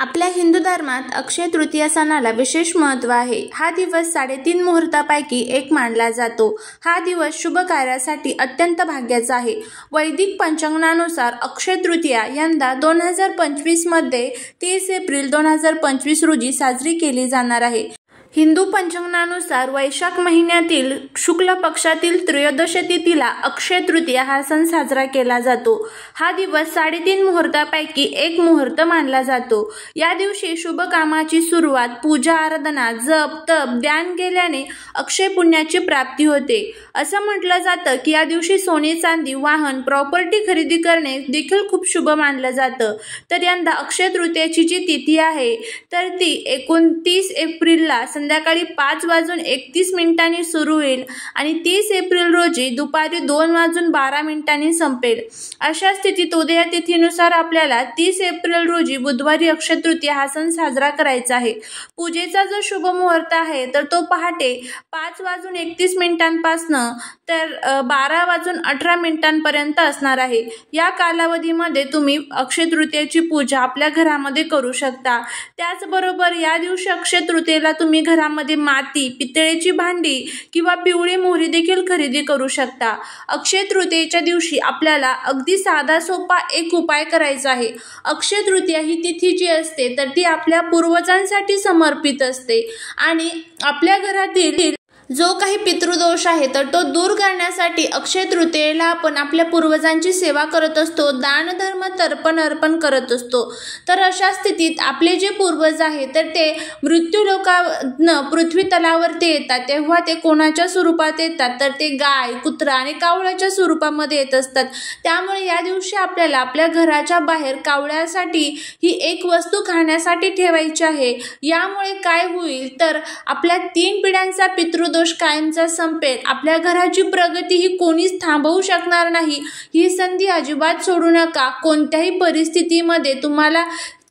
आपल्या हिंदू धर्मात अक्षय तृतीया सणाला विशेष महत्त्व आहे। हा दिवस 3.5 मुहूर्तापैकी एक मानला जातो। हा दिवस शुभ कार्यासाठी अत्यंत भाग्याचा आहे। वैदिक पंचांगानुसार अक्षय तृतीया यंदा 2025 मध्ये 30 एप्रिल 2025 रोजी साजरी केली जाणार आहे। हिंदू पंचांगानुसार वैशाख महिन्यातील शुक्ल पक्षातील त्रयोदशी तिथीला अक्षय तृतीया हा सण साजरा केला जातो। हा दिवस 3.5 मुहूर्तापैकी एक मुहूर्त मानला जातो। या दिवशी शुभ कामाची सुरुवात, पूजा आराधना, जप तप ध्यान केल्याने अक्षय पुण्याची प्राप्ती होते। असं म्हटलं जातं की या दिवशी सोने चांदी, वाहन, प्रॉपर्टी खरेदी करणे देखील खूप शुभ मानलं जातं। तर यंदा अक्षय तृतीयाची जी तिथी आहे तर ती 29 एप्रिलला संध्याकाळी 5:31 सुरू होईल आणि 30 एप्रिल रोजी दुपारी 2:12 संपेल। अशा स्थितीत उदया तिथीनुसार आपल्याला 30 एप्रिल रोजी बुधवारी अक्षय तृतीया हा सण साजरा करायचा आहे। पूजेचा जो शुभ मुहूर्त आहे तर तो पहाटे 5:31 पासून तर 12:18 पर्यंत असणार आहे। या कालावधीमध्ये तुम्ही अक्षय तृतीयाची पूजा आपल्या घरामध्ये करू शकता। त्याचबरोबर या दिवशी अक्षय तृतीयेला तुम्ही घरामध्ये माती, पितळेची भांडी किंवा पिवळी मोहरी देखील खरेदी करू शकता। अक्षय तृतीयेच्या दिवशी आपल्याला अगदी साधा सोपा एक उपाय करायचा आहे। अक्षय तृतीया ही तिथी जी असते तर ती आपल्या पूर्वजांसाठी समर्पित असते आणि आपल्या घरातील जो काही पितृदोष आहे तर तो दूर करण्यासाठी अक्षय तृतीयेला आपण आपल्या पूर्वजांची सेवा करत असतो, दान धर्म तर्पण अर्पण करत असतो। तर अशा स्थितीत आपले जे पूर्वज आहेत तर ते मृत्यू लोकांना पृथ्वी तलावरती येतात तेव्हा ते कोणाच्या स्वरूपात येतात तर ते गाय, कुत्रा आणि कावळ्याच्या स्वरूपामध्ये येत असतात। त्यामुळे या दिवशी आपल्याला आपल्या घराच्या बाहेर कावळ्यासाठी ही एक वस्तू खाण्यासाठी ठेवायची आहे। यामुळे काय होईल तर आपल्या 3 पिढ्यांचा पितृदोष कायमचा संपेल। आपल्या घराची प्रगती ही कोणीच थांबवू शकणार नाही। ही संधी अजिबात सोडू नका। कोणत्याही परिस्थितीमध्ये तुम्हाला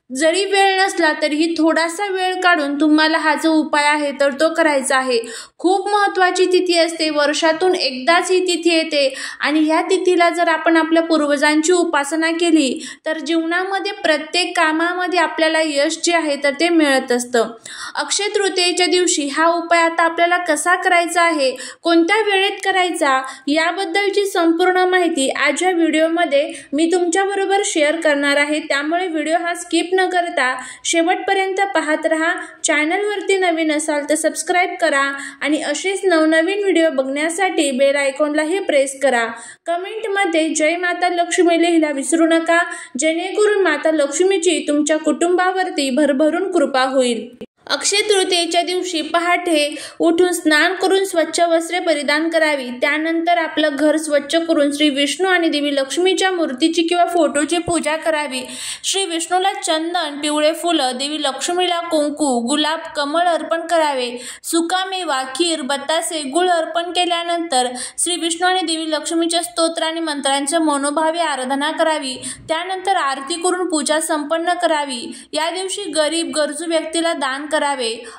जरी वेळ नसला तरीही थोडासा वेळ काढून तुम्हाला हा जो उपाय आहे तर तो करायचा आहे। खूप महत्त्वाची तिथी असते, वर्षातून एकदाच ही तिथी येते आणि ह्या तिथीला जर आपण आपल्या पूर्वजांची उपासना केली तर जीवनामध्ये प्रत्येक कामामध्ये आपल्याला यश जे आहे तर ते मिळत असतं। अक्षय तृतीयेच्या दिवशी हा उपाय आता आपल्याला कसा करायचा आहे, कोणत्या वेळेत करायचा याबद्दलची संपूर्ण माहिती आज या व्हिडिओमध्ये मी तुमच्याबरोबर शेअर करणार आहे। त्यामुळे व्हिडिओ हा स्किप न करता शेवटपर्यंत पाहत रहा। चॅनलवरती नवीन असाल तर सबस्क्राईब करा आणि असेच नवनवीन व्हिडिओ बघण्यासाठी बेल आयकॉनला हे प्रेस करा। कमेंटमध्ये जय माता लक्ष्मी लिहायला विसरू नका, जेणेकरून माता लक्ष्मीची तुमच्या कुटुंबावरती भरभरून कृपा होईल। अक्षय तृतीयेच्या दिवशी पहाटे उठून स्नान करून स्वच्छ वस्त्रे परिधान करावी। त्यानंतर आपलं घर स्वच्छ करून श्री विष्णू आणि देवी लक्ष्मीच्या मूर्तीची किंवा फोटोची पूजा करावी। श्री विष्णूला चंदन, पिवळे फुलं, देवी लक्ष्मीला कुंकू, गुलाब, कमळ अर्पण करावे। सुकामेवा, खीर, बतासे, गुळ अर्पण केल्यानंतर श्री विष्णू आणि देवी लक्ष्मीच्या स्तोत्र आणि मंत्रांचे मनोभावे आराधना करावी। त्यानंतर आरती करून पूजा संपन्न करावी। या दिवशी गरीब गरजू व्यक्तीला दान करावे।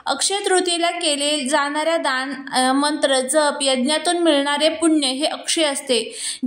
अक्षय तृतीयेला केले जाणाऱ्या दान, मंत्र, जप, यज्ञातून मिळणारे पुण्य हे अक्षय असते,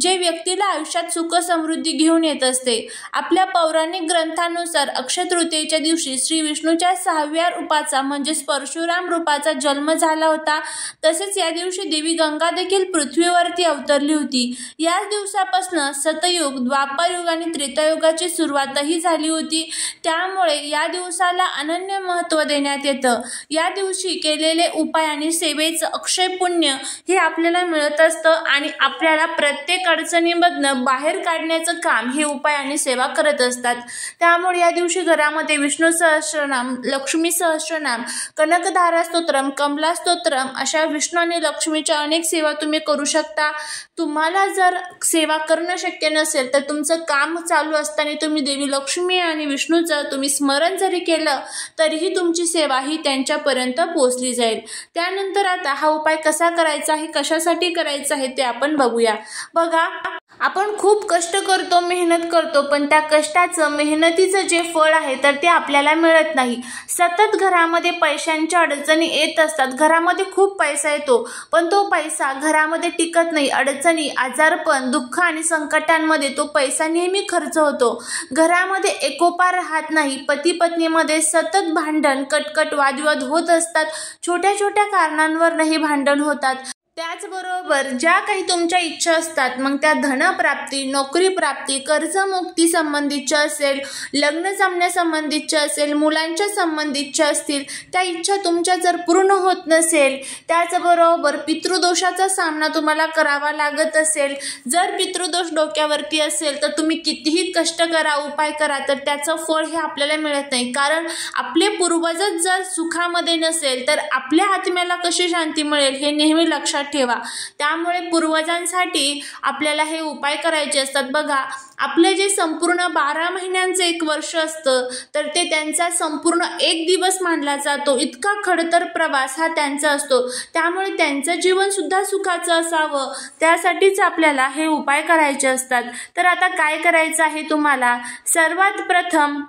जे व्यक्तीला आयुष्यात सुख समृद्धी घेऊन येत असते। आपल्या पौराणिक ग्रंथानुसार अक्षय तृतीयेच्या दिवशी श्री विष्णूच्या 6व्या रूपाचा म्हणजेच परशुराम रूपाचा जन्म झाला होता। तसेच या दिवशी देवी गंगा देखील पृथ्वीवरती अवतरली होती। याच दिवसापासून सतयुग, द्वापरयुग आणि त्रेतायुगाची सुरुवातही झाली होती। त्यामुळे या दिवसाला अनन्य महत्त्व देण्यात येतं। या दिवशी केलेले उपाय आणि सेवेचं अक्षय पुण्य हे आपल्याला मिळत असतं आणि आपल्याला प्रत्येक अडचणीमधनं बाहेर काढण्याचं काम हे उपाय आणि सेवा करत असतात। त्यामुळे या दिवशी घरामध्ये विष्णू सहस्त्रनाम, लक्ष्मी सहस्त्रनाम, कनकधारा स्तोत्रम, कमला स्तोत्रम अशा विष्णू आणि लक्ष्मीच्या अनेक सेवा तुम्ही करू शकता। तुम्हाला जर सेवा करणं शक्य नसेल तर तुमचं काम चालू असताना तुम्ही देवी लक्ष्मी आणि विष्णूचं तुम्ही स्मरण जरी केलं तरीही तुमची सेवा ही त्यांच्यापर्यंत पोहोचली जाईल। त्यानंतर आता हा उपाय कसा करायचा आहे, कशासाठी करायचा आहे ते आपण बघूया। बघा, आपण खूप कष्ट करतो, मेहनत करतो, पण त्या कष्टाचं, मेहनतीचं जे फळ आहे तर ते आपल्याला मिळत नाही. सतत घरामध्ये पैशांच्या अडचणी येत असतात. घरामध्ये खूप पैसा येतो, पण तो पैसा घरामध्ये टिकत नाही. अडचणी, आजारपण, दुःख आणि संकटांमध्ये तो पैसा नेहमी खर्च होतो. घरामध्ये एकोपा राहत नाही. पती पत्नीमध्ये सतत भांडण, कटकट, वादविवाद होत असतात. छोट्या छोट्या कारणांवरही भांडण होतात. त्याचबरोबर ज्या काही तुमच्या इच्छा असतात, मग त्या धनप्राप्ती, नोकरी प्राप्ती, कर्जमुक्ती संबंधीच्या असेल, लग्न जमण्यासंबंधीच्या असेल, मुलांच्या संबंधीच्या असतील, त्या इच्छा तुमच्या जर पूर्ण होत नसेल, त्याचबरोबर पितृदोषाचा सामना तुम्हाला करावा लागत असेल, जर पितृदोष डोक्यावरती असेल तर तुम्ही कितीही कष्ट करा, उपाय करा, तर त्याचं फळ हे आपल्याला मिळत नाही. कारण आपले पूर्वजच जर सुखामध्ये नसेल तर आपल्या आत्म्याला कशी शांती मिळेल हे नेहमी लक्षात ठेवा. त्यामुळे पूर्वजांसाठी आपल्याला हे उपाय करायचे असतात. बघा, आपलं जे संपूर्ण 12 महिन्यांचं एक वर्ष असतं तर ते त्यांचा संपूर्ण एक दिवस मानला जातो. इतका खडतर प्रवास हा त्यांचा असतो. त्यामुळे त्यांचं जीवन सुद्धा सुखाचं असावं, त्यासाठीच आपल्याला हे उपाय करायचे असतात. तर आता काय करायचं आहे तुम्हाला? सर्वात प्रथम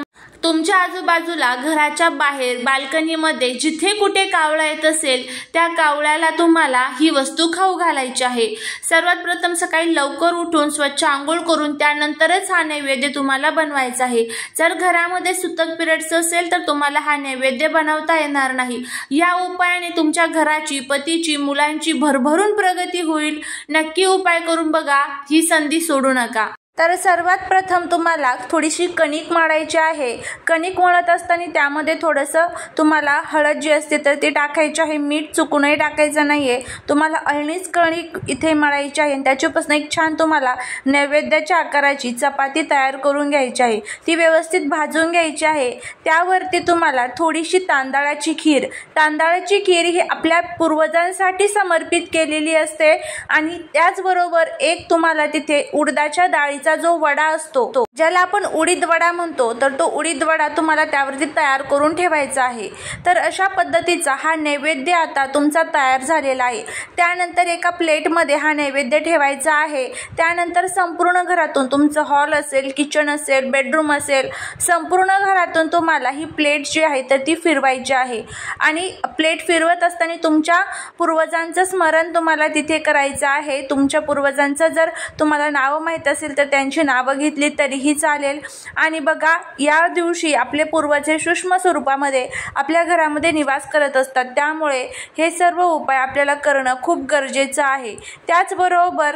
तुमच्या आजूबाजूला, घराच्या बाहेर, बाल्कनीमध्ये जिथे कुठे कावळा येत असेल त्या कावळ्याला तुम्हाला ही वस्तू खाऊ घालायची आहे. सर्वात प्रथम सकाळी लवकर उठून स्वच्छ आंघोळ करून त्यानंतरच हा नैवेद्य तुम्हाला बनवायचा आहे. जर घरामध्ये सुतक पिरियड्स असेल तर तुम्हाला हा नैवेद्य बनवता येणार नाही. या उपायाने तुमच्या घराची, पतीची, मुलांची भरभरून प्रगती होईल. नक्की उपाय करून बघा, ही संधी सोडू नका. तर सर्वात प्रथम तुम्हाला थोडीशी कणिक मळायची आहे. कणिक मळत असताना त्यामध्ये थोडंसं तुम्हाला हळद जी असते तर ती टाकायची आहे. मीठ चुकूनही टाकायचं नाही आहे. तुम्हाला अळणीच कणिक इथे मळायची आहे आणि त्याच्यापासून एक छान तुम्हाला नैवेद्याच्या आकाराची चपाती तयार करून घ्यायची आहे. ती व्यवस्थित भाजून घ्यायची आहे. त्यावरती तुम्हाला थोडीशी तांदळाची खीर, तांदळाची खीर ही आपल्या पूर्वजांसाठी समर्पित केलेली असते. आणि त्याचबरोबर एक तुम्हाला तिथे उडदाच्या डाळी जो वडा असतो, ज्याला आपण उडीद वडा म्हणतो, तर तो उडीद वडा तुम्हाला त्यावरती तयार करून ठेवायचा आहे. तर अशा पद्धतीचा हा नैवेद्य आता तुमचा तयार झालेला आहे. त्यानंतर एका प्लेटमध्ये हा नैवेद्य ठेवायचा आहे. त्यानंतर संपूर्ण घरातून, तुमचं हॉल असेल, किचन असेल, बेडरूम असेल, संपूर्ण घरातून तुम्हाला ही प्लेट जी आहे तर ती फिरवायची आहे. आणि प्लेट फिरवत असताना तुमच्या पूर्वजांचं स्मरण तुम्हाला तिथे करायचं आहे. तुमच्या पूर्वजांचं जर तुम्हाला नाव माहीत असेल तर त्यांची नावं घेतली तरीही चालेल. आणि बघा, या दिवशी आपले पूर्वज हे सूक्ष्म स्वरूपामध्ये आपल्या घरामध्ये निवास करत असतात. त्यामुळे हे सर्व उपाय आपल्याला करणं खूप गरजेचं आहे. त्याचबरोबर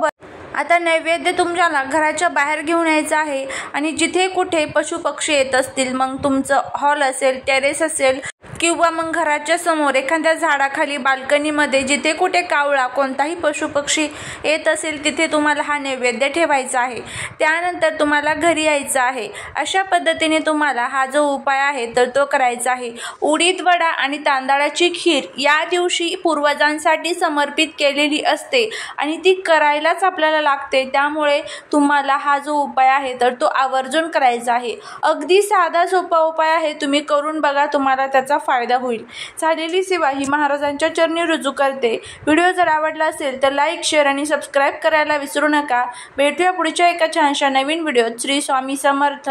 आता नैवेद्य तुम्हाला घराच्या बाहेर घेऊन यायचं आहे. आणि जिथे कुठे पशुपक्षी येत असतील, मग तुमचं हॉल असेल, टेरेस असेल, किंवा मग घराच्या समोर एखाद्या झाडाखाली, बाल्कनीमध्ये जिथे कुठे कावळा, कोणताही पशुपक्षी येत असेल तिथे तुम्हाला हा नैवेद्य ठेवायचा आहे. त्यानंतर तुम्हाला घरी यायचं आहे. अशा पद्धतीने तुम्हाला हा जो उपाय आहे तर तो करायचा आहे. उडीद वडा आणि तांदळाची खीर या दिवशी पूर्वजांसाठी समर्पित केलेली असते आणि ती करायलाच आपल्याला लागते. त्यामुळे तुम्हाला हा जो उपाय आहे तर तो आवर्जून करायचा आहे. अगदी साधा सोपा उपाय आहे. तुम्ही करून बघा, तुम्हाला त्याचा फायदा होईल. झालेली सेवा ही महाराजांच्या चरणी रुजू करते. व्हिडिओ जर आवडला असेल तर लाईक, शेअर आणि सबस्क्राईब करायला विसरू नका. भेटूया पुढच्या एका छानशा नवीन व्हिडिओत. श्री स्वामी समर्थ.